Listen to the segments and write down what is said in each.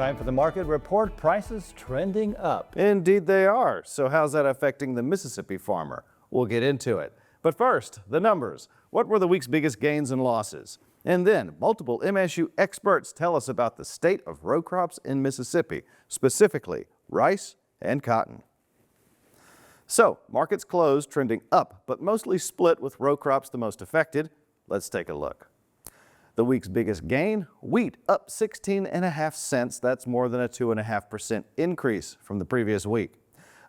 Time for the market report. Prices trending up. Indeed they are. So how's that affecting the Mississippi farmer? We'll get into it. But first, the numbers. What were the week's biggest gains and losses? And then multiple MSU experts tell us about the state of row crops in Mississippi, specifically rice and cotton. So markets closed trending up, but mostly split with row crops the most affected. Let's take a look. The week's biggest gain, wheat up 16.5 cents. That's more than a 2.5% increase from the previous week.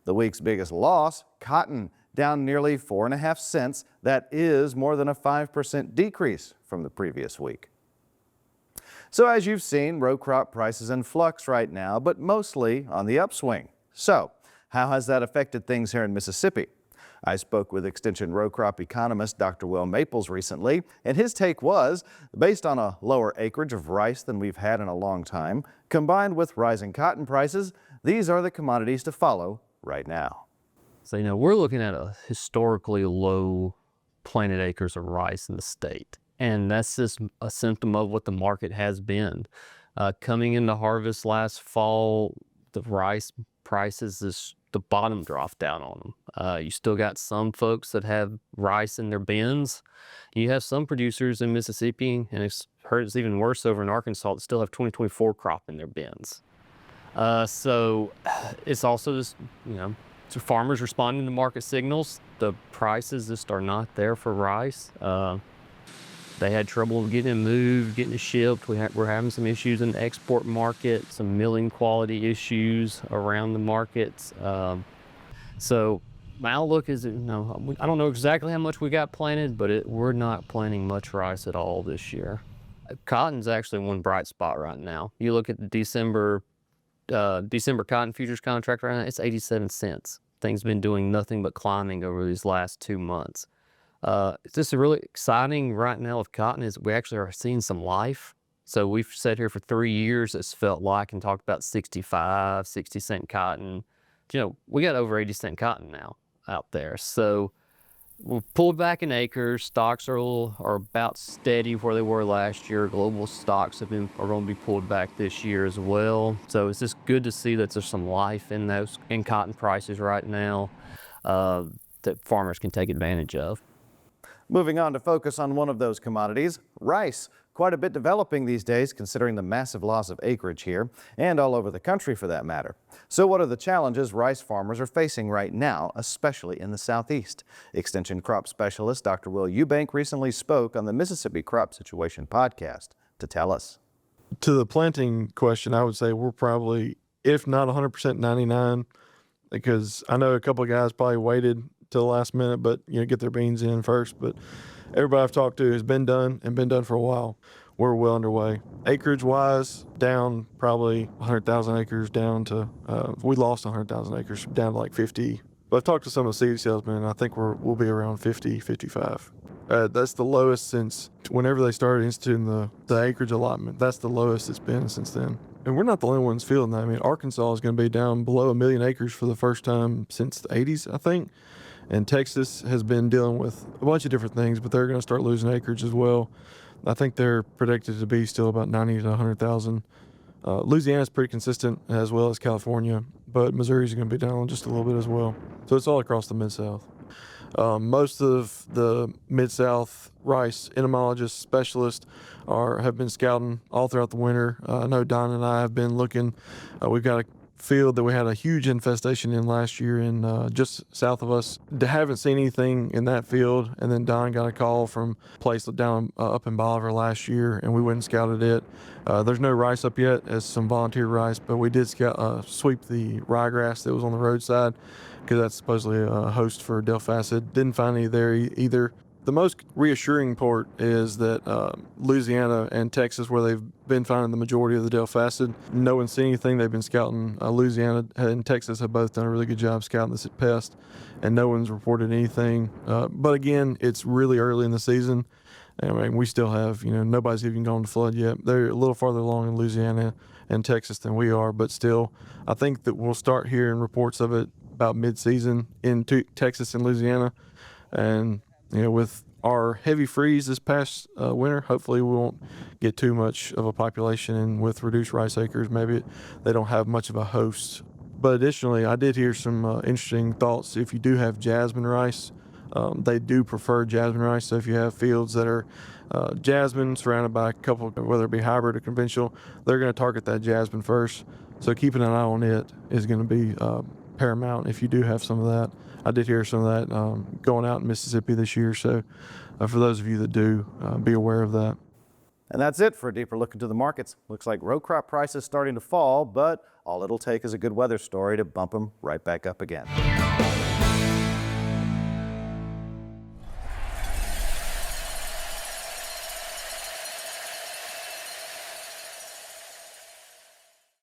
The week's biggest loss, cotton, down nearly 4.5 cents. That is more than a 5% decrease from the previous week. So as you've seen, row crop prices in flux right now, but mostly on the upswing. So how has that affected things here in Mississippi? I spoke with Extension row crop economist Dr. Will Maples recently, and his take was, based on a lower acreage of rice than we've had in a long time, combined with rising cotton prices, these are the commodities to follow right now. So, we're looking at a historically low planted acres of rice in the state, and that's just a symptom of what the market has been. Coming into harvest last fall, the rice prices the bottom dropped down on them. You still got some folks that have rice in their bins. You have some producers in Mississippi, and it's even worse over in Arkansas, that still have 2024 crop in their bins. So it's also just, so farmers responding to market signals. The prices just are not there for rice. They had trouble getting it moved, getting it shipped. We're having some issues in the export market, some milling quality issues around the markets. So my outlook is, I don't know exactly how much we got planted, but we're not planting much rice at all this year. Cotton's actually one bright spot right now. You look at the December cotton futures contract right now, it's 87 cents. Things been doing nothing but climbing over these last 2 months. It's just really exciting right now with cotton is we actually are seeing some life. So we've sat here for 3 years, it's felt like, and talked about 65, 60 cent cotton. We got over 80 cent cotton now out there. So we've pulled back in acres. Stocks are about steady where they were last year. Global stocks are going to be pulled back this year as well. So it's just good to see that there's some life in cotton prices right now that farmers can take advantage of. Moving on to focus on one of those commodities, rice. Quite a bit developing these days considering the massive loss of acreage here and all over the country for that matter. So what are the challenges rice farmers are facing right now, especially in the Southeast? Extension crop specialist Dr. Will Eubank recently spoke on the Mississippi Crop Situation podcast to tell us. To the planting question, I would say we're probably, if not 100%, 99, because I know a couple of guys probably waited till the last minute, but get their beans in first. But everybody I've talked to has been done for a while. We're well underway. Acreage wise, down probably 100,000 acres down to, we lost 100,000 acres down to like 50. But I've talked to some of the seed salesmen, and I think we'll be around 50, 55. That's the lowest since whenever they started instituting the acreage allotment. That's the lowest it's been since then. And we're not the only ones feeling that. I mean, Arkansas is going to be down below 1 million acres for the first time since the 80s, I think. And Texas has been dealing with a bunch of different things, but they're going to start losing acreage as well. I think they're predicted to be still about 90 to 100,000. Louisiana's pretty consistent as well as California, but Missouri's going to be down just a little bit as well. So it's all across the Mid-South. Most of the Mid-South rice entomologists, specialists have been scouting all throughout the winter. I know Don and I have been looking. We've got a field that we had a huge infestation in last year in just south of us. Haven't seen anything in that field, and then Don got a call from a place down up in Bolivar last year, and we went and scouted it. There's no rice up yet as some volunteer rice, but we did sweep the ryegrass that was on the roadside because that's supposedly a host for Delphacid. Didn't find any there either. The most reassuring part is that Louisiana and Texas, where they've been finding the majority of the Delphacid, no one's seen anything. They've been scouting. Louisiana and Texas have both done a really good job scouting this pest, and no one's reported anything. But again, it's really early in the season. I mean, we still have, nobody's even gone to flood yet. They're a little farther along in Louisiana and Texas than we are, but still, I think that we'll start hearing reports of it about mid-season in Texas and Louisiana. And with our heavy freeze this past winter, hopefully we won't get too much of a population, and with reduced rice acres, maybe they don't have much of a host. But additionally, I did hear some interesting thoughts. If you do have jasmine rice, they do prefer jasmine rice. So if you have fields that are jasmine surrounded by a couple, whether it be hybrid or conventional, they're going to target that jasmine first. So keeping an eye on it is going to be paramount if you do have some of that. I did hear some of that going out in Mississippi this year. So for those of you that do, be aware of that. And that's it for a deeper look into the markets. Looks like row crop prices starting to fall, but all it'll take is a good weather story to bump them right back up again.